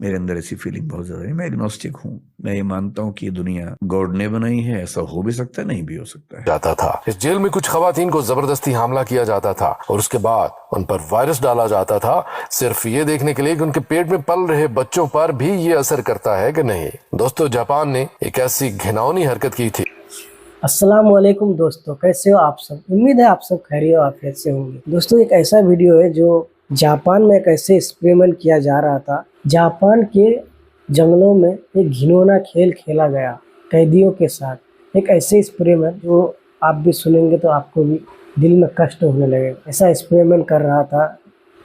میرے اندر ایسی فیلنگ بہت زیادہ ہے. میں ایگنوسٹک ہوں. میں یہ مانتا ہوں کہ یہ دنیا گاڈ نے بنائی ہے. ایسا ہو بھی سکتا ہے, نہیں بھی ہو سکتا ہے. جاتا تھا اس جیل میں کچھ خواتین کو زبردستی حاملہ کیا جاتا تھا اور اس کے بعد ان پر وائرس ڈالا جاتا تھا صرف یہ دیکھنے کے لیے کہ ان کے پیٹ میں پل رہے بچوں پر بھی یہ اثر کرتا ہے کہ نہیں. دوستو جاپان نے ایک ایسی گھناؤنی حرکت کی تھی. السلام علیکم دوستو، کیسے ہو آپ سب؟ امید ہے آپ سب خیریت و عافیت سے ہوں گے. دوستو ایک ایسا ویڈیو ہے جو جاپان میں کیسے ایکسپریمنٹ کیا جا رہا تھا. جاپان کے جنگلوں میں ایک گھنونا کھیل کھیلا گیا قیدیوں کے ساتھ. ایک ایسے ایکسپریمنٹ جو آپ بھی سنیں گے تو آپ کو بھی دل میں کشٹ ہونے لگے. ایسا ایکسپریمنٹ کر رہا تھا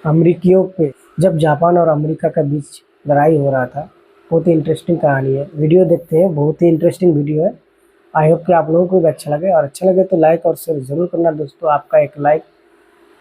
امریکیوں پہ جب جاپان اور امریکہ کے بیچ لڑائی ہو رہا تھا. بہت ہی انٹرسٹنگ کہانی ہے. ویڈیو دیکھتے ہیں, بہت ہی انٹرسٹنگ ویڈیو ہے. آئی ہوپ کہ آپ لوگوں کو بھی اچھا لگے, اور اچھا لگے تو لائک اور شیئر ضرور کرنا دوستو. آپ کا ایک لائک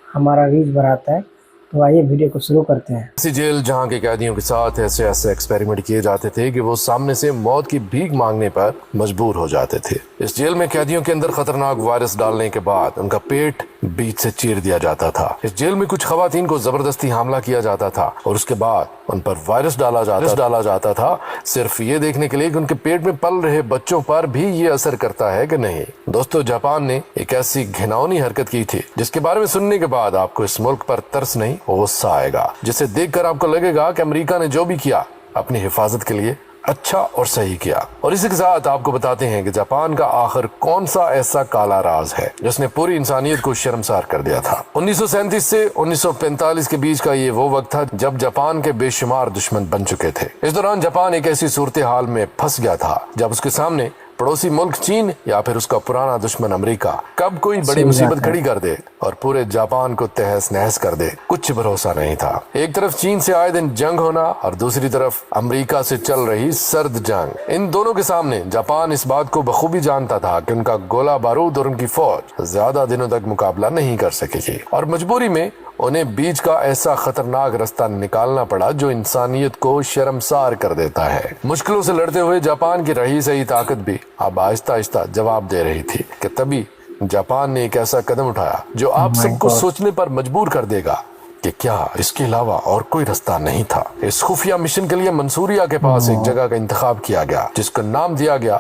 ہمارا ریچ بڑھاتا ہے. تو آئیے ویڈیو کو شروع کرتے ہیں. ایسی جیل جہاں کے قیدیوں کے ساتھ ایسے ایکسپیریمنٹ کیے جاتے تھے کہ وہ سامنے سے موت کی بھیک مانگنے پر مجبور ہو جاتے تھے. اس جیل میں قیدیوں کے اندر خطرناک وائرس ڈالنے کے بعد ان کا پیٹ بیچ سے چیر دیا جاتا تھا. اس جیل میں کچھ خواتین کو زبردستی حاملہ کیا جاتا تھا اور اس کے بعد ان پر وائرس ڈالا جاتا تھا صرف یہ دیکھنے کے لیے کہ ان کے پیٹ میں پل رہے بچوں پر بھی یہ اثر کرتا ہے کہ نہیں. دوستو جاپان نے ایک ایسی گھناؤنی حرکت کی تھی جس کے بارے میں سننے کے بعد آپ کو اس ملک پر ترس نہیں غصہ آئے گا, جسے دیکھ کر آپ کو لگے گا کہ امریکہ نے جو بھی کیا اپنی حفاظت کے لیے اچھا اور صحیح کیا. اور اسی کے ساتھ آپ کو بتاتے ہیں کہ جاپان کا آخر کون سا ایسا کالا راز ہے جس نے پوری انسانیت کو شرمسار کر دیا تھا. 1937 سے 1945 کے بیچ کا یہ وہ وقت تھا جب جاپان کے بے شمار دشمن بن چکے تھے. اس دوران جاپان ایک ایسی صورتحال میں پھنس گیا تھا جب اس کے سامنے پڑوسی ملک چین یا پھر اس کا پرانا دشمن امریکہ کب کوئی بڑی مصیبت کھڑی کر دے اور پورے جاپان کو تہس نہس کر دے, کچھ بھروسہ نہیں تھا. ایک طرف چین سے آئے دن جنگ ہونا اور دوسری طرف امریکہ سے چل رہی سرد جنگ. ان دونوں کے سامنے جاپان اس بات کو بخوبی جانتا تھا کہ ان کا گولہ بارود اور ان کی فوج زیادہ دنوں تک مقابلہ نہیں کر سکے گی, اور مجبوری میں انہیں بیچ کا ایسا خطرناک رستہ نکالنا پڑا جو انسانیت کو شرمسار کر دیتا ہے. مشکلوں سے لڑتے ہوئے جاپان کی رہی سہی طاقت بھی اب آہستہ آہستہ جواب دے رہی تھی کہ تبھی جاپان نے ایک ایسا قدم اٹھایا جو آپ سب کو سوچنے پر مجبور کر دے گا کہ کیا اس کے علاوہ اور کوئی رستہ نہیں تھا. اس خفیہ مشن کے لیے منصوریا کے پاس ایک جگہ کا انتخاب کیا گیا جس کو نام دیا گیا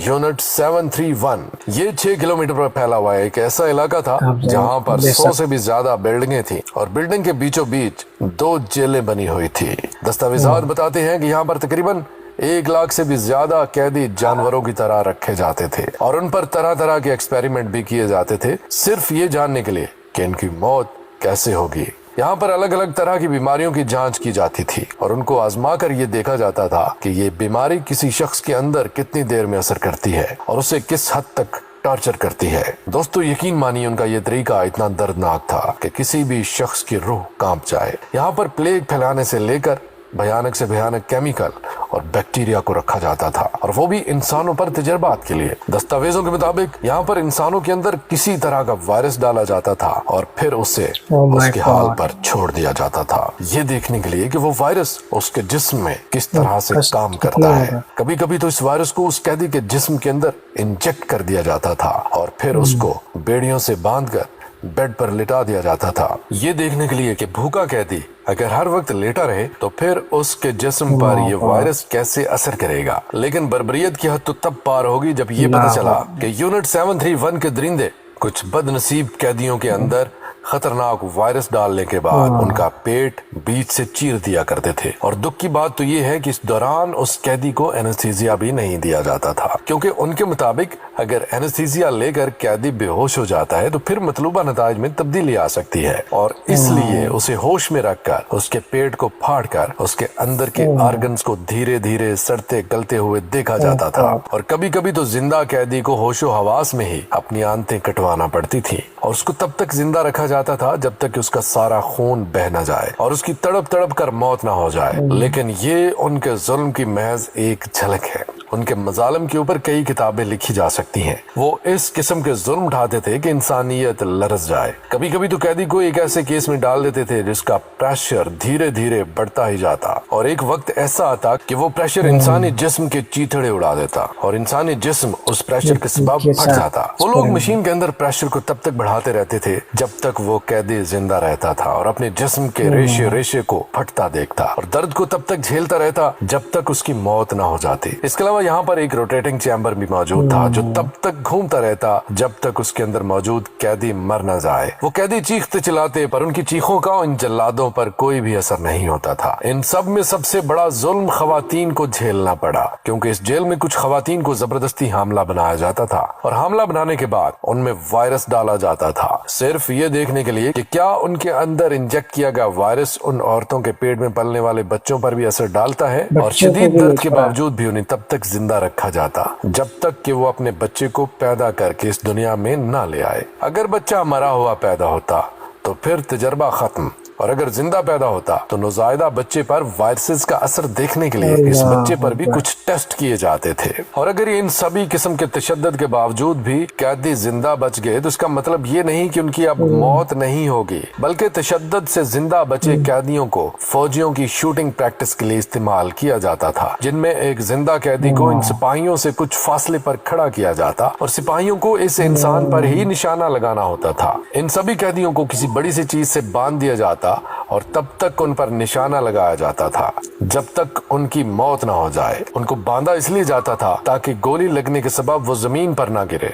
یونٹ 731. یہ 6 کلومیٹر پر پھیلا ہوا ایک ایسا علاقہ تھا جہاں پر 100 سے بھی زیادہ بلڈنگیں تھیں اور بلڈنگ کے بیچوں بیچ 2 جیلیں بنی ہوئی تھی. دستاویزات بتاتے ہیں کہ یہاں پر تقریباً 1 لاکھ سے بھی زیادہ قیدی جانوروں کی طرح رکھے جاتے تھے اور ان پر طرح طرح کے ایکسپیریمنٹ بھی کیے جاتے تھے صرف یہ جاننے کے لیے کہ ان کی موت کیسے ہوگی. یہاں پر الگ الگ طرح کی بیماریوں کی جانچ کی جاتی تھی اور ان کو آزما کر یہ دیکھا جاتا تھا کہ یہ بیماری کسی شخص کے اندر کتنی دیر میں اثر کرتی ہے اور اسے کس حد تک ٹارچر کرتی ہے. دوستو یقین مانیے ان کا یہ طریقہ اتنا دردناک تھا کہ کسی بھی شخص کی روح کانپ جائے. یہاں پر پلیگ پھیلانے سے لے کر بھیانک سے بھیانک کیمیکل اور بیکٹیریا کو رکھا جاتا تھا, اور وہ بھی انسانوں پر تجربات کے لیے. دستاویزوں کے مطابق یہاں پر انسانوں کے اندر کسی طرح کا وائرس ڈالا جاتا تھا اور پھر اسے اس کے حال پر چھوڑ دیا جاتا تھا یہ دیکھنے کے لیے کہ وہ وائرس اس کے جسم میں کس طرح سے کام کرتا ہے. کبھی کبھی تو اس وائرس کو اس قیدی کے جسم کے اندر انجیکٹ کر دیا جاتا تھا اور پھر اس کو بیڑیوں سے باندھ کر بیڈ پر لٹا دیا جاتا تھا یہ دیکھنے کے لیے کہ بھوکا قیدی اگر ہر وقت لیٹا رہے تو پھر اس کے جسم پر یہ وائرس کیسے اثر کرے گا. لیکن بربریت کی حد تو تب پار ہوگی جب یہ پتہ چلا کہ یونٹ 731 کے درندے کچھ بد نصیب قیدیوں کے اندر خطرناک وائرس ڈالنے کے بعد ان کا پیٹ بیچ سے چیر دیا کرتے تھے. اور دکھ کی بات تو یہ ہے کہ اس دوران اس قیدی کو اینستھیزیا بھی نہیں دیا جاتا تھا, کیونکہ ان کے مطابق اگر اینستھیزیا لے کر قیدی بے ہوش ہو جاتا ہے تو پھر مطلوبہ نتائج میں تبدیلی آ سکتی ہے, اور اس لیے اسے ہوش میں رکھ کر اس کے پیٹ کو پھاڑ کر اس کے اندر کے آرگنز کو دھیرے دھیرے سڑتے گلتے ہوئے دیکھا جاتا تھا. اور کبھی کبھی تو زندہ قیدی کو ہوش و حواس میں ہی اپنی آنتیں کٹوانا پڑتی تھی اور اس کو تب تک زندہ رکھا جاتا تھا جب تک کہ اس کا سارا خون بہ نہ جائے اور اس کی تڑپ تڑپ کر موت نہ ہو جائے. لیکن یہ ان کے ظلم کی محض ایک جھلک ہے. ان کے مظالم کے اوپر کئی کتابیں لکھی جا سکتی ہیں۔ وہ اس قسم کے ظلم اٹھاتے تھے کہ انسانیت لرز جائے۔ کبھی کبھی تو قیدی کو ایک ایسے کیس میں ڈال دیتے تھے جس کا پریشر دھیرے دھیرے بڑھتا ہی جاتا، اور ایک وقت ایسا آتا کہ وہ پریشر انسانی جسم کے چیتھڑے اڑا دیتا اور انسانی جسم اس پریشر کے سبب پھٹ جاتا۔ وہ لوگ مشین کے اندر پریشر کو تب تک بڑھاتے رہتے تھے جب تک وہ قیدی زندہ رہتا تھا اور اپنے جسم کے ریشے ریشے کو پھٹتا دیکھتا، اور درد کو تب تک جھیلتا رہتا جب تک اس کی موت نہ ہو جاتی۔ اس کے علاوہ یہاں پر ایک روٹیٹنگ چیمبر بھی موجود تھا جو تب تک گھومتا رہتا جب تک اس کے اندر موجود قیدی مر نہ جائے۔ وہ قیدی چیختے چلاتے پر ان کی چیخوں کا ان جلادوں پر کوئی بھی اثر نہیں ہوتا تھا۔ ان سب میں سب سے بڑا ظلم خواتین کو جھیلنا پڑا، کیونکہ اس جیل میں کچھ خواتین کو زبردستی حاملہ بنایا جاتا تھا، اور حاملہ بنانے کے بعد ان میں وائرس ڈالا جاتا تھا، صرف یہ دیکھنے کے لیے کہ کیا ان کے اندر انجیکٹ کیا گیا وائرس ان عورتوں کے پیٹ میں پلنے والے بچوں پر بھی اثر ڈالتا ہے، اور شدید درد کے باوجود بھی انہیں تب تک زندہ رکھا جاتا جب تک کہ وہ اپنے بچے کو پیدا کر کے اس دنیا میں نہ لے آئے۔ اگر بچہ مرا ہوا پیدا ہوتا تو پھر تجربہ ختم، اور اگر زندہ پیدا ہوتا تو نوزائیدہ بچے پر وائرسز کا اثر دیکھنے کے لیے اس بچے پر بھی کچھ ٹیسٹ کیے جاتے تھے۔ اور اگر ان سبھی قسم کے تشدد کے باوجود بھی قیدی زندہ بچ گئے تو اس کا مطلب یہ نہیں کہ ان کی اب موت نہیں ہوگی، بلکہ تشدد سے زندہ بچے قیدیوں کو فوجیوں کی شوٹنگ پریکٹس کے لیے استعمال کیا جاتا تھا، جن میں ایک زندہ قیدی کو ان سپاہیوں سے کچھ فاصلے پر کھڑا کیا جاتا اور سپاہیوں کو اس انسان پر ہی نشانہ لگانا ہوتا تھا۔ ان سبھی قیدیوں کو کسی بڑی سی چیز سے باندھ دیا جاتا اور تب تک ان پر نشانہ لگایا جاتا تھا جب تک ان کی موت نہ ہو جائے۔ ان کو باندھا اس لیے جاتا تھا تاکہ گولی لگنے کے سبب وہ زمین پر نہ گرے۔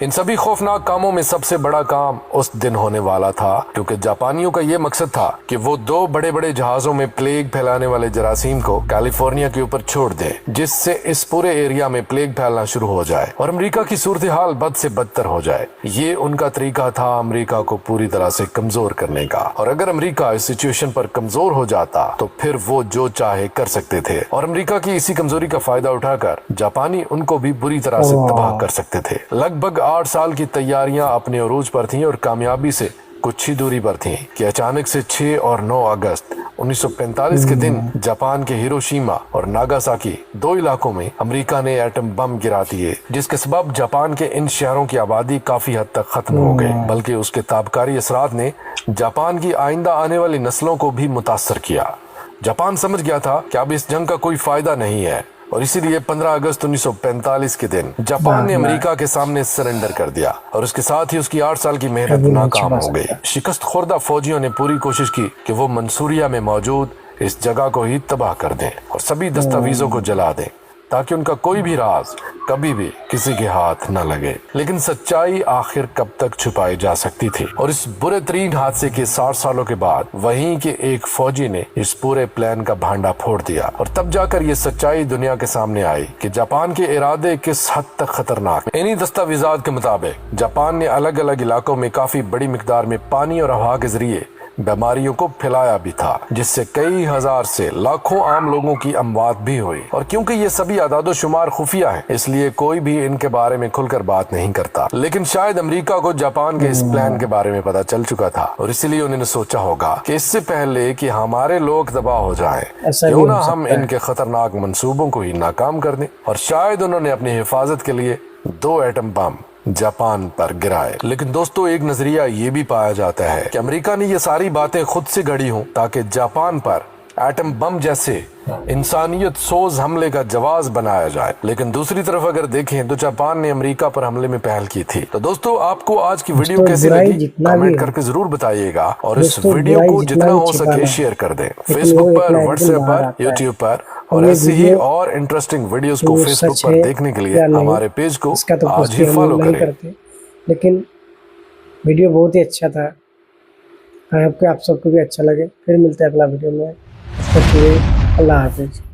ان سبھی خوفناک کاموں میں سب سے بڑا کام اس دن ہونے والا تھا، کیونکہ جاپانیوں کا یہ مقصد تھا کہ وہ 2 بڑے بڑے جہازوں میں پلیگ پھیلانے والے جراثیم کو کیلیفورنیا کے اوپر چھوڑ دیں، جس سے اس پورے ایریا میں پلیگ پھیلنا شروع ہو جائے اور امریکہ کی صورتحال بد سے بدتر ہو جائے۔ یہ ان کا طریقہ تھا امریکہ کو پوری طرح سے کمزور کرنے کا، اور اگر امریکہ اس سچویشن پر کمزور ہو جاتا تو پھر وہ جو چاہے کر سکتے تھے، اور امریکہ کی اسی کمزوری کا فائدہ اٹھا کر جاپانی ان کو بھی بری طرح سے تباہ کر سکتے تھے۔ لگ بھگ 8 سال کی تیاریاں اپنے عروج پر تھیں اور کامیابی سے کچھ ہی دوری پر تھیں کہ اچانک سے 6 اور 9 اگست 1945 کے دن جاپان کے ہیروشیما اور ناگاساکی 2 علاقوں میں امریکہ نے ایٹم بم گرا دیے، جس کے سبب جاپان کے ان شہروں کی آبادی کافی حد تک ختم ہو گئی، بلکہ اس کے تابکاری اثرات نے جاپان کی آئندہ آنے والی نسلوں کو بھی متاثر کیا۔ جاپان سمجھ گیا تھا کہ اب اس جنگ کا کوئی فائدہ نہیں ہے، اور اسی لیے 15 اگست 1945 کے دن جاپان نے امریکہ کے سامنے سرنڈر کر دیا، اور اس کے ساتھ ہی اس کی 8 سال کی محنت ناکام ہو گئی۔ شکست خوردہ فوجیوں نے پوری کوشش کی کہ وہ منصوریا میں موجود اس جگہ کو ہی تباہ کر دیں اور سبھی دستاویزوں کو جلا دیں، تاکہ ان کا کوئی بھی راز کبھی بھی کسی کے ہاتھ نہ لگے۔ لیکن سچائی آخر کب تک چھپائی جا سکتی تھی، اور اس برے ترین حادثے کے 60 سالوں کے بعد وہیں کے ایک فوجی نے اس پورے پلان کا بھانڈا پھوڑ دیا، اور تب جا کر یہ سچائی دنیا کے سامنے آئی کہ جاپان کے ارادے کس حد تک خطرناک ہیں۔ انہی دستاویزات کے مطابق جاپان نے الگ الگ علاقوں میں کافی بڑی مقدار میں پانی اور ہوا کے ذریعے بیماریوں کو پھیلایا بھی تھا، جس سے کئی ہزار سے لاکھوں عام لوگوں کی اموات بھی ہوئی، اور کیونکہ یہ سبھی اعداد و شمار خفیہ ہیں اس لیے کوئی بھی ان کے بارے میں کھل کر بات نہیں کرتا۔ لیکن شاید امریکہ کو جاپان کے اس پلان کے بارے میں پتا چل چکا تھا، اور اسی لیے انہوں نے سوچا ہوگا کہ اس سے پہلے کہ ہمارے لوگ تباہ ہو جائیں کیوں نہ ہم ان کے خطرناک منصوبوں کو ہی ناکام کر دیں، اور شاید انہوں نے اپنی حفاظت کے لیے 2 ایٹم بم جاپان پر گرائے۔ لیکن دوستو، ایک نظریہ یہ بھی پایا جاتا ہے کہ امریکہ نے یہ ساری باتیں خود سے گھڑی ہوں تاکہ جاپان پر ایٹم بم جیسے انسانیت سوز حملے کا جواز بنایا جائے۔ لیکن دوسری طرف اگر دیکھیں تو جاپان نے امریکہ پر حملے میں پہل کی تھی۔ تو دوستو، آپ کو آج کی ویڈیو کیسی لگی کمنٹ کر کے ضرور بتائیے گا، اور اس ویڈیو کو جتنا ہو سکے شیئر کر دیں، فیس بک پر، واٹس ایپ پر، یوٹیوب پر، اور ایسی ہی اور انٹرسٹنگ ویڈیوز کو فیس بک پر دیکھنے کے لیے ہمارے پیج کو آج ہی فالو کریں۔ لیکن ویڈیو بہت ہی اچھا تھا، آپ سب کو بھی اچھا لگے۔ پھر ملتے ہیں اگلا ویڈیو میں، اللہ حافظ۔